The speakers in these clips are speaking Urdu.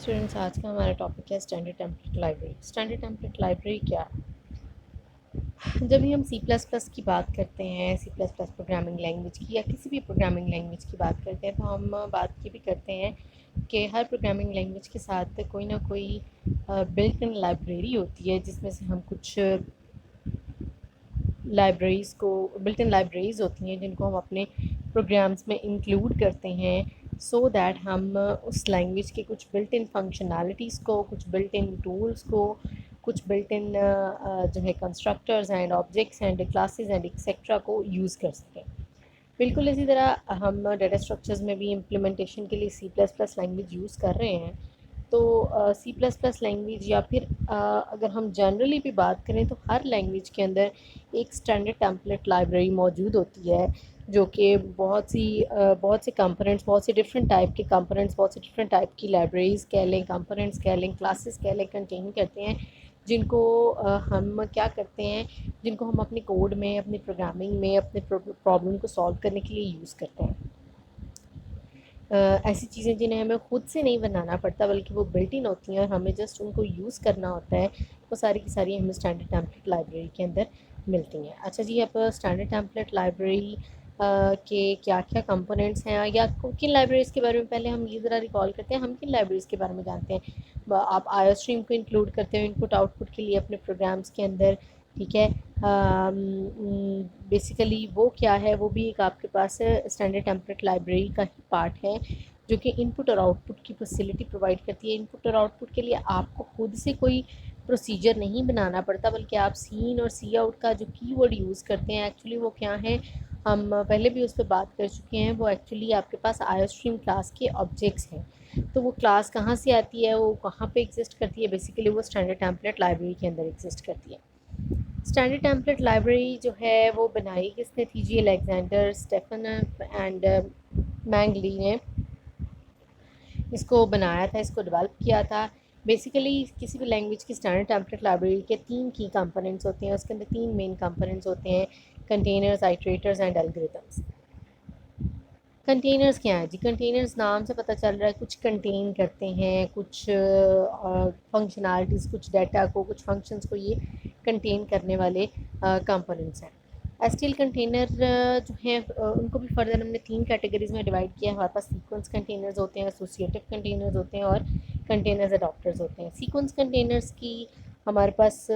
اسٹوڈنٹس، آج کا ہمارا ٹاپک ہے standard template library. Standard template library کیا ہے؟ جب بھی ہم سی پلس پلس کی بات کرتے ہیں، C plus plus programming language کی یا کسی بھی پروگرامنگ لینگویج کی بات کرتے ہیں، تو ہم بات یہ بھی کرتے ہیں کہ ہر پروگرامنگ لینگویج کے ساتھ کوئی نہ کوئی بلٹ ان لائبریری ہوتی ہے، جس میں سے ہم کچھ لائبریریز کو بلٹ ان لائبریریز ہوتی ہیں جن کو ہم اپنے پروگرامز میں انکلوڈ کرتے ہیں، سو دیٹ ہم اس لینگویج کے کچھ بلٹ ان فنکشنالٹیز کو، کچھ بلٹ ان ٹولز کو، کچھ بلٹ ان جو ہے constructors and objects and classes and etcetera کو یوز کر سکیں۔ بالکل اسی طرح ہم ڈیٹا اسٹرکچرز میں بھی امپلیمنٹیشن کے لیے C plus plus language use کر رہے ہیں۔ تو سی پلس پلس لینگویج یا پھر اگر ہم جنرلی بھی بات کریں تو ہر لینگویج کے اندر ایک اسٹینڈرڈ ٹیمپلیٹ لائبریری موجود ہوتی ہے، جو کہ بہت سے کمپوننٹس، بہت سے ڈفرینٹ ٹائپ کے کمپوننٹس، بہت سے ڈفرینٹ ٹائپ کی لائبریریز کہہ لیں، کمپوننٹس کہہ لیں، کلاسز کہہ لیں، کنٹین کرتے ہیں، جن کو ہم کیا کرتے ہیں، جن کو ہم اپنے کوڈ میں، اپنی پروگرامنگ میں، اپنے پرابلم کو سالو کرنے کے لیے یوز کرتے ہیں۔ ایسی چیزیں جنہیں ہمیں خود سے نہیں بنانا پڑتا بلکہ وہ بلٹ ان ہوتی ہیں اور ہمیں جسٹ ان کو یوز کرنا ہوتا ہے، وہ ساری کی ساری ہمیں اسٹینڈرڈ ٹیمپلیٹ لائبریری کے اندر ملتی ہیں۔ اچھا جی، اب اسٹینڈرڈ ٹیمپلیٹ لائبریری کے کیا کیا کمپوننٹس ہیں یا کن لائبریریز کے بارے میں پہلے ہم یہ ذرا ریکال کرتے ہیں، ہم کن لائبریریز کے بارے میں جانتے ہیں۔ آپ آئی او اسٹریم کو انکلوڈ کرتے ہو ان پٹ آؤٹ پٹ کے لیے اپنے پروگرامز کے اندر، ٹھیک ہے۔ بیسیکلی وہ کیا ہے، وہ بھی ایک آپ کے پاس اسٹینڈرڈ ٹیمپلیٹ لائبریری کا ہی پارٹ ہے، جو کہ ان پٹ اور آؤٹ پٹ کی فیسلٹی پرووائڈ کرتی ہے۔ ان پٹ اور آؤٹ پٹ کے لیے آپ کو خود سے کوئی پروسیجر نہیں بنانا پڑتا، بلکہ آپ سی ان اور سی آؤٹ کا جو کی ورڈ یوز کرتے ہیں، ایکچولی وہ کیا ہیں، ہم پہلے بھی اس پہ بات کر چکے ہیں، وہ ایکچولی آپ کے پاس آئی او اسٹریم کلاس کے آبجیکٹس ہیں۔ تو وہ کلاس کہاں سے آتی ہے، وہ کہاں پہ ایگزسٹ کرتی ہے، بیسیکلی وہ اسٹینڈرڈ ٹیمپلیٹ لائبریری کے اندر ایگزسٹ کرتی ہے۔ اسٹینڈرڈ ٹیمپلیٹ لائبریری جو ہے وہ بنائی کس نے تھی جی؟ الیگزینڈر اسٹیفن اینڈ مینگلی نے اس کو بنایا تھا، اس کو ڈیولپ کیا تھا۔ بیسیکلی کسی بھی لینگویج کی اسٹینڈرڈ ٹیمپلیٹ لائبریری کے 3 کی کمپوننٹس ہوتے ہیں، اس کے اندر 3 مین کمپوننٹس ہوتے ہیں: کنٹینرز، آئٹریٹرز اینڈ الگوریتھمس۔ کنٹینرز کیا ہیں جی؟ کنٹینرز نام سے پتہ چل رہا ہے کچھ کنٹین کرتے ہیں، کچھ فنکشنالٹیز، کچھ ڈیٹا کو، کچھ فنکشنز کو یہ کنٹین کرنے والے کمپوننٹس ہیں۔ ایس ٹی ایل کنٹینر جو ہیں ان کو بھی فردر ہم نے 3 کیٹیگریز میں ڈیوائڈ کیا ہے۔ ہمارے پاس سیکوینس کنٹینرز ہوتے ہیں، ایسوسیٹیو کنٹینرز ہوتے ہیں اور کنٹینرز اڈاپٹرز ہوتے ہیں۔ سیکوینس کنٹینرز کی ہمارے پاس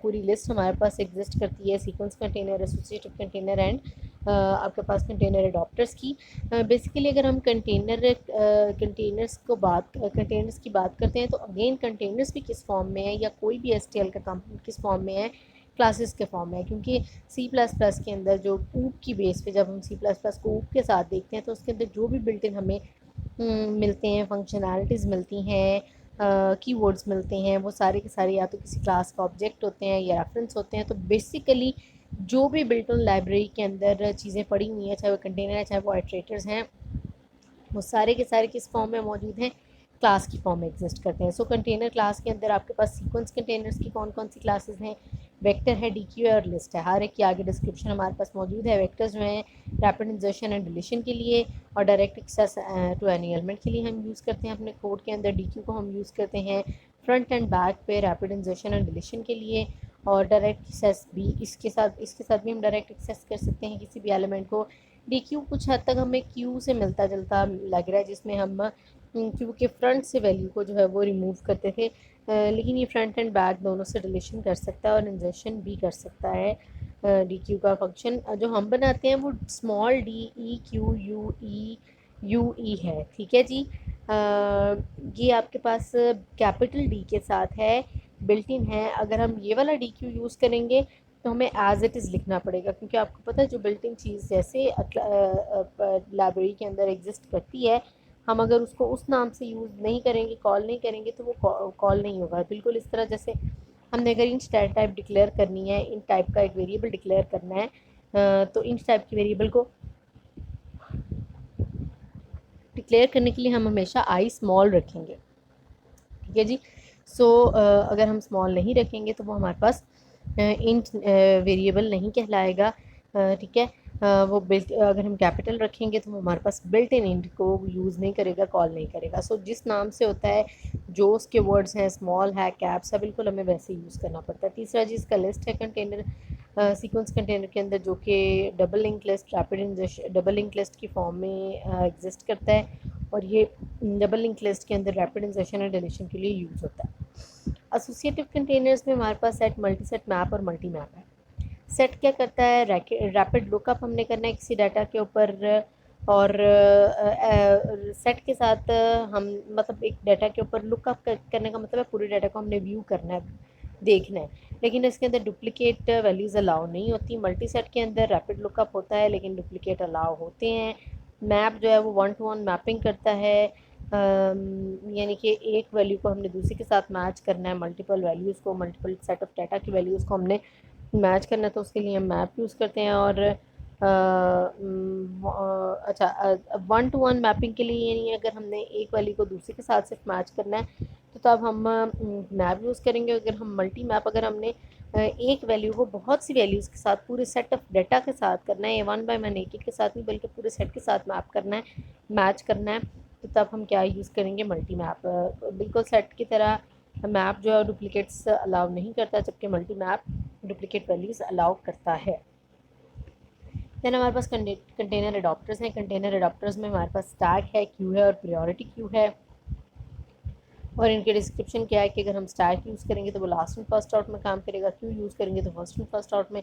پوری لسٹ ہمارے پاس ایگزسٹ کرتی ہے، sequence container, associative container and آپ کے پاس کنٹینر اڈاپٹرز کی۔ بیسیکلی اگر ہم کنٹینرز کی بات کرتے ہیں تو اگین کنٹینرز بھی کس فارم میں ہے، یا کوئی بھی ایس ٹی ایل کا کمپوننٹ کس فارم میں ہے؟ کلاسز کے فارم میں ہے، کیونکہ سی پلس پلس کے اندر جو اوپ کی بیس پہ جب ہم سی پلس پلس کو اوپ کے ساتھ دیکھتے ہیں تو اس کے اندر جو بھی بلٹ ان ہمیں ملتے ہیں، فنکشنالٹیز ملتی ہیں، کی ورڈز ملتے ہیں، وہ سارے کے سارے یا تو کسی کلاس کا آبجیکٹ ہوتے ہیں یا ریفرنس ہوتے ہیں۔ تو بیسیکلی جو بھی بلٹ ان لائبریری کے اندر چیزیں پڑی ہوئی ہیں، چاہے وہ کنٹینر ہے، چاہے وہ آئٹریٹرز ہیں، وہ سارے کے سارے کس فارم میں موجود ہیں؟ کلاس کی فارم میں ایگزسٹ کرتے ہیں۔ سو کنٹینر کلاس کے اندر آپ کے پاس سیکوینس کنٹینرز کی کون کون سی کلاسز ہیں؟ ویکٹر ہے، ڈی کیو ہے اور لسٹ ہے۔ ہر ایک کی آگے ڈسکرپشن ہمارے پاس موجود ہے۔ ویکٹرز جو ہیں ریپڈ انسرشن اینڈ ڈیلیشن کے لیے، اور direct access to any element کے لیے ہم یوز کرتے ہیں اپنے کوڈ کے اندر۔ ڈی کیو کو ہم یوز کرتے ہیں فرنٹ اینڈ بیک پہ ریپڈ انسرشن اینڈ ڈیلیشن کے لیے، اور ڈائریکٹ ایکسیس بھی اس کے ساتھ بھی ہم ڈائریکٹ ایکسیس کر سکتے ہیں کسی بھی ایلیمنٹ کو۔ ڈی کیو کچھ حد تک ہمیں کیو سے ملتا جلتا لگ رہا ہے، جس میں ہم کیو کے فرنٹ سے ویلیو کو جو ہے وہ ریموو کرتے تھے، لیکن یہ فرنٹ اینڈ بیک دونوں سے ڈیلیشن کر سکتا ہے اور انسرشن بھی کر سکتا ہے۔ ڈی کیو کا فنکشن جو ہم بناتے ہیں وہ small D E Q U E ہے، ٹھیک ہے جی۔ یہ آپ کے پاس کیپٹل ڈی کے ساتھ ہے، بلٹ ان ہے۔ اگر ہم یہ والا ڈی کیو یوز کریں گے تو ہمیں ایز اٹ از لکھنا پڑے گا، کیونکہ آپ کو پتہ ہے جو بلٹ ان چیز جیسے لائبریری کے اندر ایگزسٹ کرتی ہے، ہم اگر اس کو اس نام سے یوز نہیں کریں گے، کال نہیں کریں گے، تو وہ کال نہیں ہوگا۔ بالکل اس طرح جیسے ہم نے اگر انچ ڈیٹا ٹائپ ڈکلیئر کرنی ہے، ان ٹائپ کا ایک ویریبل ڈکلیئر کرنا ہے، تو انچ ٹائپ کی ویریبل کو ڈکلیئر کرنے کے لیے ہم ہمیشہ آئی اسمال رکھیں گے، ٹھیک ہے جی۔ سو اگر ہم اسمال نہیں رکھیں گے تو وہ ہمارے پاس انٹ ویریبل نہیں کہلائے گا۔ ٹھیک ہے. وہ بلٹ اگر ہم کیپٹل رکھیں گے تو وہ ہمارے پاس بلٹ ان انٹ کو یوز نہیں کرے گا، کال نہیں کرے گا. سو جس نام سے ہوتا ہے جو اس کے ورڈز ہیں اسمال ہے کیپس ہے بالکل ہمیں ویسے یوز کرنا پڑتا ہے. تیسرا جی اس کا لسٹ ہے کنٹینر سیکوینس کنٹینر کے اندر جو کہ double link list double link list کی فارم میں ایگزسٹ کرتا ہے اور یہ ڈبل لنک لسٹ کے اندر ریپڈ انسرشن اور ڈیلیشن کے لیے یوز ہوتا ہے. ایسوسیٹیو کنٹینرز میں ہمارے پاس سیٹ ملٹی سیٹ میپ اور ملٹی میپ ہے. سیٹ کیا کرتا ہے؟ ریپڈ لک اپ ہم نے کرنا ہے کسی ڈیٹا کے اوپر اور سیٹ کے ساتھ ہم مطلب ایک ڈیٹا کے اوپر لک اپ کرنے کا مطلب ہے پورے ڈیٹا کو ہم نے ویو کرنا ہے، دیکھنا ہے. لیکن اس کے اندر ڈپلیکیٹ ویلیوز الاؤ نہیں ہوتی. ملٹی سیٹ کے اندر ریپڈ لک اپ ہوتا ہے لیکن ڈپلیکیٹ الاؤ ہوتے ہیں. میپ جو ہے وہ 1 to 1 میپنگ کرتا ہے، یعنی کہ ایک ویلیو کو ہم نے دوسری کے ساتھ میچ کرنا ہے، ملٹیپل ویلیوز کو ملٹیپل سیٹ آف ڈیٹا کی ویلیوز کو ہم نے میچ کرنا ہے تو اس کے لیے ہم میپ یوز کرتے ہیں. اور اچھا 1 to 1 میپنگ کے لیے یعنی اگر ہم نے ایک ویلیو کو دوسری کے ساتھ صرف میچ کرنا ہے تو تب ہم میپ یوز کریں گے. اگر ہم ملٹی میپ اگر ہم نے ایک ویلیو کو بہت سی ویلیوز کے ساتھ پورے سیٹ آف ڈیٹا کے ساتھ کرنا ہے، 1 by 1 ایک کے ساتھ نہیں بلکہ پورے سیٹ کے ساتھ میپ کرنا ہے، میچ کرنا ہے، تو تب ہم کیا یوز کریں گے؟ Multi map. بالکل سیٹ کی طرح میپ جو ہے ڈپلیکیٹس الاؤ نہیں کرتا جبکہ ملٹی میپ ڈپلیکیٹ ویلیوز الاؤ کرتا ہے. دین ہمارے پاس کنٹینر اڈاپٹرز ہیں. کنٹینر اڈاپٹرز میں ہمارے پاس اسٹیک ہے، کیو ہے اور پریورٹی کیو ہے. اور ان کے ڈسکرپشن کیا ہے کہ اگر ہم اسٹیک یوز کریں گے تو وہ لاسٹ اینڈ فرسٹ آؤٹ میں کام کرے گا، کیو یوز کریں گے تو فرسٹ اینڈ فرسٹ آؤٹ میں.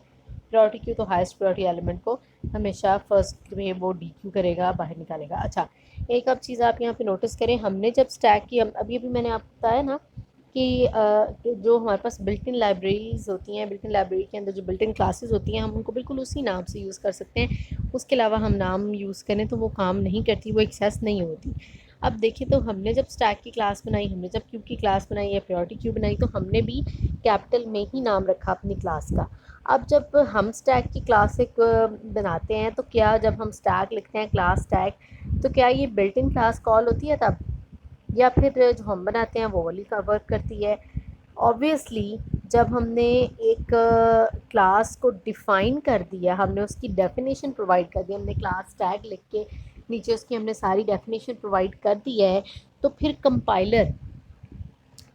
پریورٹی کیو تو ہائیسٹ پریورٹی ایلیمنٹ کو ہمیشہ فرسٹ میں وہ ڈی کیو کرے گا، باہر نکالے گا. اچھا ایک اب چیز آپ یہاں پہ نوٹس کریں، ہم نے جب اسٹیک کی ابھی میں نے آپ کو بتایا نا کہ جو ہمارے پاس بلٹ ان لائبریریز ہوتی ہیں، بلٹ ان لائبریری کے اندر جو بلٹ ان کلاسز ہوتی ہیں ہم ان کو بالکل اسی نام سے یوز کر سکتے ہیں. اس کے علاوہ ہم نام یوز کریں تو وہ کام نہیں کرتی، وہ ایکسیس نہیں ہوتی. اب دیکھیں تو ہم نے جب اسٹیک کی کلاس بنائی، ہم نے جب کیو کی کلاس بنائی یا پریورٹی کیو بنائی تو ہم نے بھی کیپٹل میں ہی نام رکھا اپنی کلاس کا. اب جب ہم اسٹیک کی کلاس ایک بناتے ہیں تو کیا جب ہم اسٹیک لکھتے ہیں کلاس اسٹیک تو کیا یہ بلٹ ان کلاس کال ہوتی ہے تب، یا پھر جو ہم بناتے ہیں وہ والی کا ورک کرتی ہے؟ آبویسلی جب ہم نے ایک کلاس کو ڈیفائن کر دیا، ہم نے اس کی ڈیفینیشن پرووائڈ کر دی، ہم نے کلاس ٹیگ لکھ کے نیچے اس کی ہم نے ساری ڈیفینیشن پرووائڈ کر دی ہے، تو پھر کمپائلر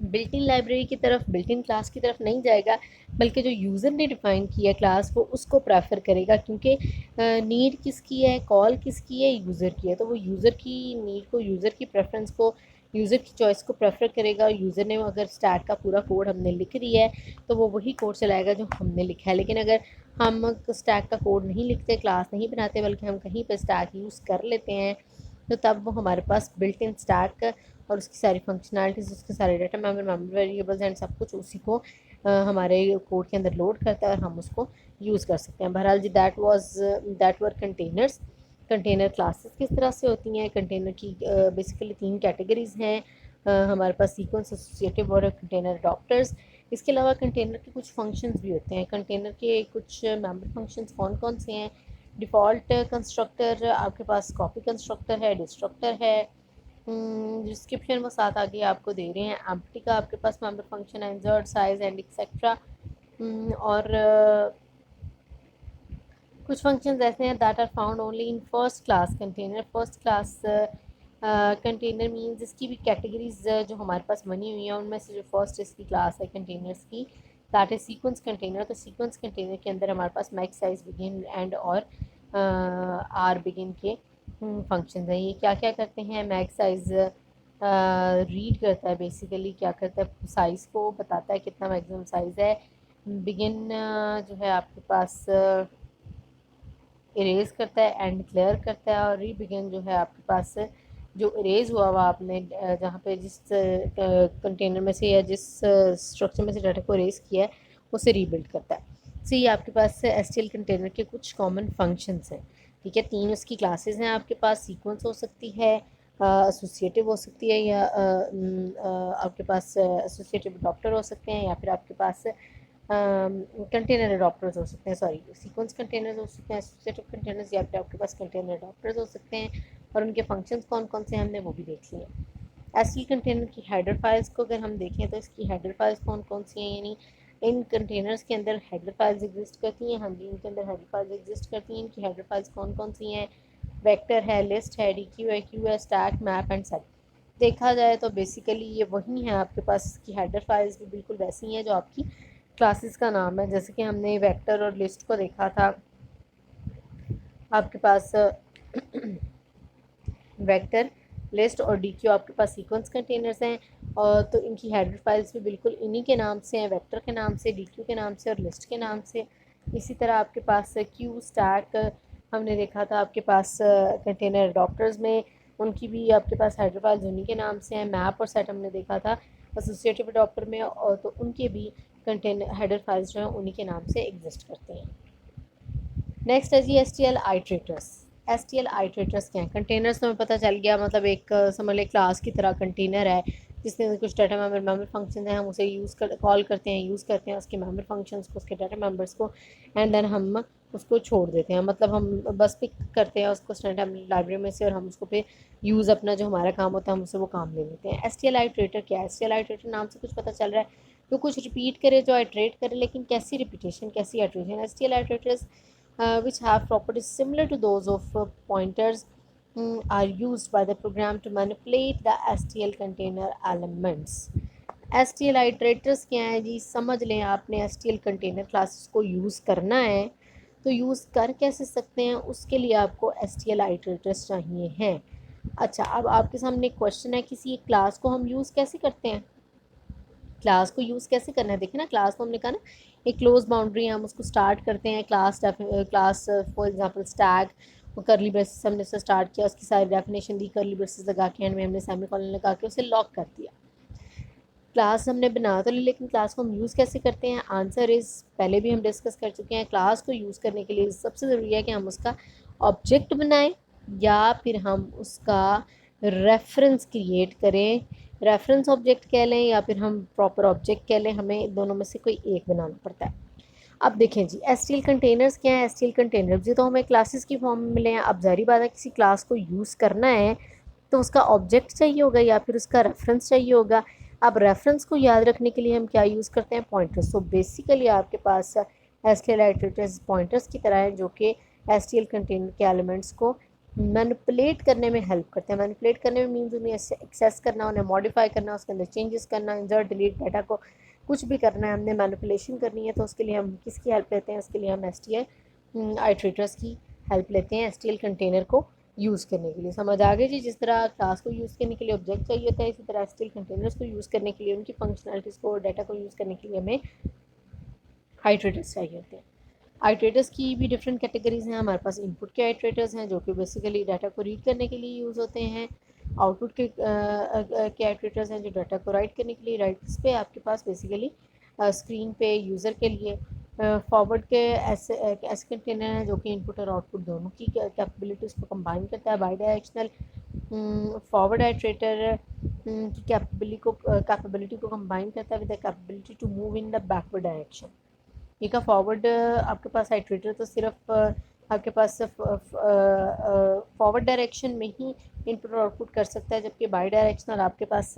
بلٹ ان لائبریری کی طرف، بلٹ ان کلاس کی طرف نہیں جائے گا بلکہ جو یوزر نے ڈیفائن کیا کلاس کو اس کو پریفر کرے گا. کیونکہ نیڈ کس کی ہے، کال کس کی ہے؟ یوزر کی ہے. تو وہ یوزر کی نیڈ کو، یوزر کی پریفرنس کو، یوزر کی چوائس کو پریفر کرے گا. یوزر نے اگر اسٹیک کا پورا کوڈ ہم نے لکھ دیا ہے تو وہ وہی کوڈ چلائے گا جو ہم نے لکھا ہے. لیکن اگر ہم اسٹیک کا کوڈ نہیں لکھتے، کلاس نہیں بناتے بلکہ ہم کہیں پہ اسٹیک یوز کر لیتے ہیں تو تب وہ ہمارے پاس بلٹ ان اسٹیک اور اس کی ساری فنکشنالٹیز، اس کے سارے ڈیٹا میمور ویریبلز اینڈ سب کچھ اسی کو ہمارے کوڈ کے اندر لوڈ کرتا ہے اور ہم اس کو یوز کر سکتے ہیں. بہرحال جی that were containers. Container classes کس طرح سے ہوتی ہیں؟ کنٹینر کی بیسیکلی 3 کیٹیگریز ہیں ہمارے پاس، سیکوینس، ایسوسیٹیو اور کنٹینر اڈاپٹرز. اس کے علاوہ کنٹینر کے کچھ فنکشنز بھی ہوتے ہیں. کنٹینر کے کچھ ممبر فنکشنز کون کون سے ہیں؟ ڈیفالٹ کنسٹرکٹر آپ کے پاس، کاپی کنسٹرکٹر ہے، ڈسٹرکٹر ہے، ڈسکرپشن وہ ساتھ آگے آپ کو دے رہے ہیں. ایمپٹی کا آپ کے پاس ممبر فنکشن ہے، انسرٹ، سائز اینڈ ایکسیٹرا. اور کچھ فنکشنز ایسے ہیں that are found only in first class container. First class container means اس کی بھی کیٹیگریز جو ہمارے پاس بنی ہوئی ہیں ان میں سے جو فرسٹ اس کی کلاس ہے کنٹینرز کی دیٹ از سیکوینس کنٹینر. تو سیکوینس کنٹینر کے اندر ہمارے پاس میک سائز، بگن اینڈ اور آر بگن کے فنکشنز ہیں. یہ کیا کیا کرتے ہیں؟ میک سائز ریڈ کرتا ہے، بیسیکلی کیا کرتا ہے، سائز کو بتاتا ہے کتنا میکسیمم سائز ہے. بگن جو ہے آپ کے پاس اریز کرتا ہے، اینڈ کلیئر کرتا ہے. اور ری بگن جو ہے آپ کے پاس جو اریز ہوا آپ نے جہاں پہ جس کنٹینر میں سے یا جس اسٹرکچر میں سے ڈاٹا کو اریز کیا ہے اسے ری بلڈ کرتا ہے. سو یہ آپ کے پاس ایس ٹی ایل کنٹینر کے کچھ کامن فنکشنس ہیں. ٹھیک ہے، 3 اس کی کلاسز ہیں آپ کے پاس. سیکوینس ہو سکتی ہے، ایسوسیٹیو ہو سکتی ہے، یا آپ کے پاس ایسوسیٹیو اڈاپٹر ہو سکتے ہیں، یا پھر آپ کے پاس کنٹینر اڈاپٹرز ہو سکتے ہیں. سیکوینس کنٹینرز ہو سکتے ہیں، ایسوسیٹیو کنٹینرز، یا پھر آپ کے پاس کنٹینر اڈاپٹرز ہو سکتے ہیں. اور ان کے فنکشنز کون کون سے ہیں ہم نے وہ بھی دیکھ لیے. ایس ٹی کنٹینر کی ہیڈر فائلز کو اگر ہم دیکھیں تو اس کی ہیڈر فائلز کون کون سی ہیں، یعنی ان کنٹینرز کے اندر ہیڈر فائلز ایگزسٹ کرتی ہیں. ہاں جی ان کے اندر ہیڈر فائلز ایگزسٹ کرتی ہیں. ان کی ہیڈر فائلز کون کون سی ہیں؟ ویکٹر ہے, لسٹ ہے, ڈی کیو ہے, کیو ہے, اسٹیک, میپ اینڈ سیٹ. دیکھا جائے تو بیسیکلی یہ وہی ہیں آپ کے پاس کی ہیڈر فائلز بھی بالکل ویسی ہیں جو آپ کی کلاسز کا نام ہے. جیسے کہ ہم نے ویکٹر اور لسٹ کو دیکھا تھا, آپ کے پاس ویکٹر, لسٹ اور ڈی کیو آپ کے پاس سیکوینس کنٹینرز ہیں, اور تو ان کی ہیڈر فائلز بھی بالکل انہی کے نام سے ہیں, ویکٹر کے نام سے, ڈی کیو کے نام سے اور لسٹ کے نام سے. اسی طرح آپ کے پاس کیو, اسٹیک ہم نے دیکھا تھا آپ کے پاس کنٹینر ڈاکٹرز میں, ان کی بھی آپ کے پاس ہیڈر فائلز انہی کے نام سے ہیں. میپ اور سیٹ ہم نے دیکھا تھا ایسوسیٹیو ڈاکٹر میں, اور تو ان کے بھی کنٹینر ہیڈر فائلز جو ہیں انہی کے نام سے ایگزسٹ کرتے ہیں. نیکسٹ ہے جی S T L iterators. S T L iterators کیا ہیں؟ کنٹینرس تو ہمیں پتہ چل گیا, مطلب ایک سمجھ لیں کلاس کی طرح کنٹینر ہے جس میں کچھ ڈیٹا ممبر فنکشن ہیں, ہم اسے کال کرتے ہیں, یوز کرتے ہیں اس کے ممبر فنکشنس کو, اس کے ڈیٹا ممبرس کو, اینڈ دین ہم اس کو چھوڑ دیتے ہیں. مطلب ہم بس پک کرتے ہیں اس کو اسٹینڈرڈ لائبریری میں سے, اور ہم اس کو پہ یوز اپنا جو ہمارا کام ہوتا ہے ہم اسے وہ کام لے لیتے ہیں. ایس ٹی ایل آئیٹریٹر کیا ہے؟ ایس ٹی ایل آئیٹریٹر نام سے کچھ پتہ چل رہا ہے تو کچھ ریپیٹ کرے, جو آئیٹریٹ کرے, لیکن کیسی ریپیٹیشن, کیسی iteration. S T L iterators which have properties similar to those of pointers are used by the program to manipulate the STL container elements. STL iterators کیا ہیں جی؟ سمجھ لیں آپ نے STL container classes کو یوز کرنا ہے تو یوز کر کیسے سکتے ہیں, اس کے لیے آپ کو STL iterators چاہیے ہیں. اچھا, اب آپ کے سامنے ایک کوشچن ہے, کسی ایک کلاس کو ہم یوز کیسے کرتے ہیں؟ کلاس کو یوز کیسے کرنا ہے؟ دیکھیں نا, کلاس کو ہم نے کہا نا ایک کلوز باؤنڈری ہے, ہم اس کو سٹارٹ کرتے ہیں. Class for example stack, curly braces ہم نے اسے سٹارٹ کیا, اس کی ساری ڈیفینیشن دی, کرلی بریسز لگا کے اینڈ میں ہم نے سیمی کولن لگا کے اسے لاک کر دیا. کلاس ہم نے بنا تو لی, لیکن کلاس کو ہم یوز کیسے کرتے ہیں؟ آنسر از, پہلے بھی ہم ڈسکس کر چکے ہیں, کلاس کو یوز کرنے کے لیے سب سے ضروری ہے کہ ہم اس کا آبجیکٹ بنائیں یا پھر ہم اس کا ریفرنس کریٹ کریں. ریفرنس آبجیکٹ کہہ لیں یا پھر ہم پراپر آبجیکٹ کہہ لیں, ہمیں دونوں میں سے کوئی ایک بنانا پڑتا ہے. اب دیکھیں جی ایس ٹی ایل کنٹینرز کیا ہیں؟ ایس ٹی ایل کنٹینرز یہ تو ہمیں کلاسز کی فارم میں ملے ہیں. اب ظاہری بات ہے کسی کلاس کو یوز کرنا ہے تو اس کا آبجیکٹ چاہیے ہوگا یا پھر اس کا ریفرنس چاہیے ہوگا. اب ریفرنس کو یاد رکھنے کے لیے ہم کیا یوز کرتے ہیں؟ پوائنٹرز. سو بیسیکلی آپ کے پاس ایس ٹی ایل آئیٹریٹرز پوائنٹرز کی طرح ہیں جو کہ ایس ٹی ایل کنٹینر کے ایلیمنٹس کو مینپولیٹ کرنے میں ہیلپ کرتے ہیں. مینپولیٹ کرنے میں مینز انہیں ایکسیس کرنا, انہیں ماڈیفائی کرنا, اس کے اندر چینجز کرنا, انسرٹ ڈیلیٹ ڈیٹا کو کچھ بھی کرنا ہے, ہم نے مینپولیشن کرنی ہے, تو اس کے لیے ہم کس کی ہیلپ لیتے ہیں؟ اس کے لیے ہم ایس ٹی ایل آئیٹریٹرز کی ہیلپ لیتے ہیں ایس ٹی ایل کنٹینر کو یوز کرنے کے لیے. سمجھ آ گئی جی؟ جس طرح کلاس کو یوز کرنے کے لیے آبجیکٹ چاہیے ہوتا ہے, اسی طرح ایس ٹی ایل کنٹینرز کو یوز کرنے کے لیے, ان کی فنکشنالٹیز کو, ڈیٹا کو یوز کرنے کے لیے ہمیں آئیٹریٹرز چاہیے ہوتے ہیں. آئیٹریٹرز کی بھی ڈفرینٹ کیٹیگریز ہیں. ہمارے پاس ان پٹ کے آئیٹریٹرز ہیں جو کہ بیسیکلی ڈیٹا کو ریڈ کرنے کے لیے یوز ہوتے ہیں. آؤٹ پٹ کے آئیٹریٹرز ہیں جو ڈیٹا کو رائٹ کرنے کے لیے, رائٹس پہ آپ کے پاس بیسیکلی اسکرین پہ یوزر کے لیے. فارورڈ کے ایسے کنٹینر ہیں جو کہ ان پٹ اور آؤٹ پٹ دونوں کی کیپیبلٹیز کو کمبائن کرتا ہے. بائی ڈائریکشنل فارورڈ آئیٹریٹر کی کیپیبلٹی کو کمبائن کرتا ہے with the capability to move in the backward direction. یہ کا فارورڈ آپ کے پاس آئیٹریٹر تو صرف آپ کے پاس فارورڈ ڈائریکشن میں ہی ان پٹ اور آؤٹ پٹ کر سکتا ہے, جبکہ بائی ڈائریکشنل آپ کے پاس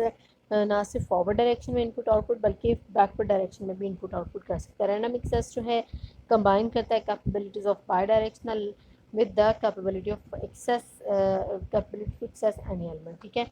نہ صرف فارورڈ ڈائریکشن میں ان پٹ آؤٹ پٹ بلکہ بیکورڈ ڈائریکشن میں بھی ان پٹ آؤٹ پٹ کر سکتا ہے. رینڈم ایکسیس جو ہے کمبائن کرتا ہے capabilities of by directional with the capability of access any element. ٹھیک ہے,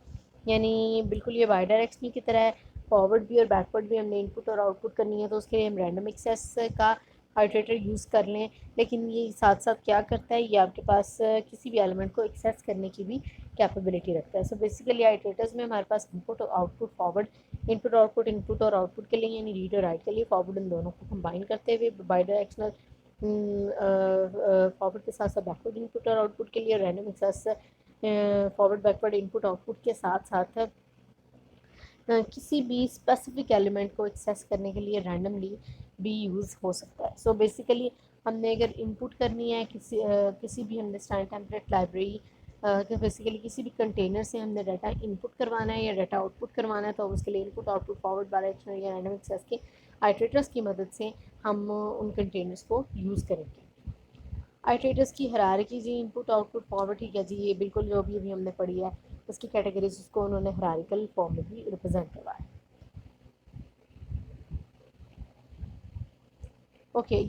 یعنی بالکل یہ بائی ڈائریکشنل کی طرح ہے. فارورڈ بھی اور بیکورڈ بھی ہم نے ان پٹ اور آؤٹ پٹ کرنی ہے تو اس کے لیے ہم رینڈم ایکسیس کا آئیٹریٹر یوز کر لیں, لیکن یہ ساتھ ساتھ کیا کرتا ہے, یہ آپ کے پاس کسی بھی ایلیمنٹ کو ایکسیس کرنے کی بھی کیپیبلٹی رکھتا ہے. سو بیسیکلی آئیٹریٹرز میں ہمارے پاس ان پٹ اور آؤٹ پٹ, فارورڈ ان پٹ اور آؤٹ پٹ کے لیے یعنی ریڈ اور رائٹ کے لیے, فارورڈ ان دونوں کو کمبائن کرتے ہوئے بائی ڈائریکشنل فارورڈ کے ساتھ ساتھ بیکورڈ ان پٹ اور آؤٹ پٹ کے لیے, رینڈم ایکسیس فارورڈ بیکورڈ ان پٹ آؤٹ پٹ کے ساتھ ساتھ کسی بھی اسپیسیفک ایلیمنٹ کو ایکسیس کرنے کے لیے رینڈملی بھی یوز ہو سکتا ہے. سو بیسیکلی ہم نے اگر ان پٹ کرنی ہے کسی بھی ہم نے اسٹینڈرڈ ٹیمپلیٹ لائبریری کہ بیسیکلی کسی بھی کنٹینر سے ہم نے ڈیٹا ان پٹ کروانا ہے یا ڈیٹا آؤٹ پٹ کروانا ہے, تو اس کے لیے input output forward directional یا رینڈم ایکسیس کے آئیٹریٹرز کی مدد سے ہم ان کنٹینرز کو یوز کریں گے. آئیٹریٹرز کی ہرارکی جی, ان پٹ آؤٹ پٹ فارورڈ, ٹھیک ہے جی, یہ بالکل جو بھی ابھی ہم نے پڑھی ہے اس کی کیٹیگریز اس کو انہوں نے ہرارکل فارم میں بھی ریپرزینٹ کروایا. Okay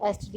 STD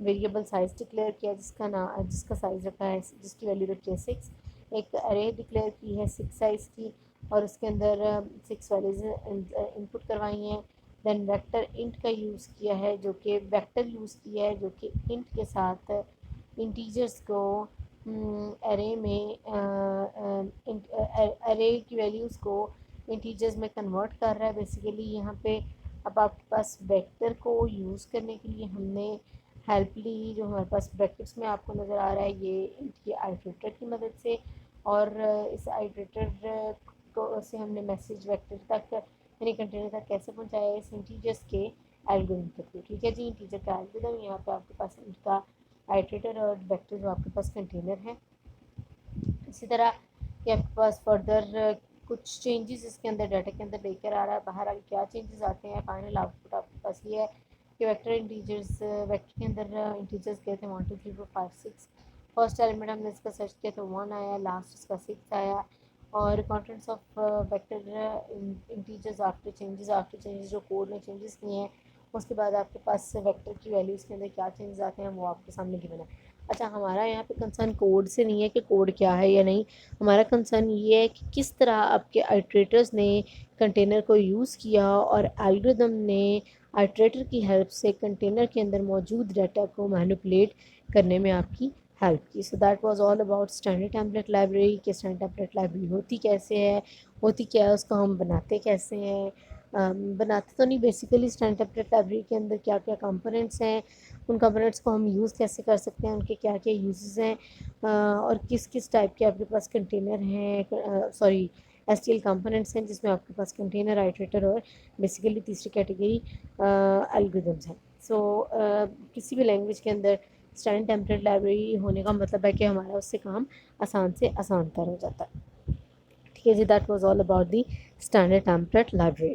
variable size declare کیا جس کا سائز رکھا ہے، جس کی ویلیو رکھی ہے 6. ایک ارے ڈکلیئر کی ہے 6 سائز کی اور اس کے اندر 6 ویلیوز انپٹ کروائی ہیں. دین ویکٹر انٹ کا یوز کیا ہے، جو کہ ویکٹر یوز کیا ہے جو کہ انٹ کے ساتھ انٹیجرز کو ارے میں ارے کی ویلیوز کو انٹیجرز میں کنورٹ کر رہا ہے بیسیکلی یہاں پہ. اب آپ کے پاس ویکٹر کو یوز کرنے کے لیے ہم نے ہیلپ لی، جو ہمارے پاس بریکٹس میں آپ کو نظر آ رہا ہے یہ انٹ کی آئٹریٹر کی مدد سے، اور اس آئٹریٹر کو سے ہم نے میسیج ویکٹر تک یعنی کنٹینر تک کیسے پہنچایا اس انٹیجرز کے الگورتھم کے تھرو. ٹھیک ہے جی، انٹیجر کا الگورتھم یہاں پہ آپ کے پاس انٹ کا آئٹریٹر اور ویکٹر جو آپ کے پاس کنٹینر ہے. اسی طرح کہ آپ کے پاس فردر کچھ چینجز اس کے اندر ڈیٹا کے اندر لے کر آ رہا ہے. باہر آگے کیا چینجز آتے ہیں، فائنل آؤٹ پٹ آپ کے پاس یہ ہے کہ ویکٹر ویکٹر کے اندر انٹیجرز گئے تھے 1 2 3 4 5 6. فرسٹ ایلیمنٹ ہم نے اس کا سرچ کیا تو 1 آیا، لاسٹ اس کا 6 آیا. اور contents of vector integers after changes جو کوڈ میں چینجز کیے ہیں اس کے بعد آپ کے پاس ویکٹر کی ویلیوز کے اندر کیا چینجز آتے ہیں وہ آپ کے سامنے گیون ہے. اچھا، ہمارا یہاں پہ کنسرن کوڈ سے نہیں ہے کہ کوڈ کیا ہے یا نہیں، ہمارا کنسرن یہ ہے کہ کس طرح آپ کے آئٹریٹرز نے کنٹینر کو یوز کیا اور الگورتھم نے آئٹریٹر کی ہیلپ سے کنٹینر کے اندر موجود ڈیٹا کو مینیپولیٹ کرنے میں آپ کی ہیلپ کی. So that was all about standard template library. کہ اسٹینڈرڈ ٹیمپلیٹ لائبریری ہوتی کیسے ہے، ہوتی کیا ہے، اس کو ہم بناتے کیسے ہیں. بناتے تو نہیں، بیسیکلی اسٹینڈرڈ ٹیمپلیٹ لائبریری کے اندر کیا کیا کمپوننٹس ہیں، ان کمپوننٹس کو ہم یوز کیسے کر سکتے ہیں، ان کے کیا کیا یوزز ہیں، اور کس کس ٹائپ کے آپ کے پاس کنٹینر ہیں، sorry S T L components ہیں جس میں آپ کے پاس کنٹینر، آئٹریٹر اور بیسیکلی تیسری کیٹیگری الگورتھمس ہیں. سو کسی بھی لینگویج کے اندر اسٹینڈرڈ ٹیمپلیٹ لائبریری ہونے کا مطلب ہے کہ ہمارا اس سے کام آسان سے آسان تر ہو جاتا ہے. ٹھیک ہے جی، that was all about the standard template library.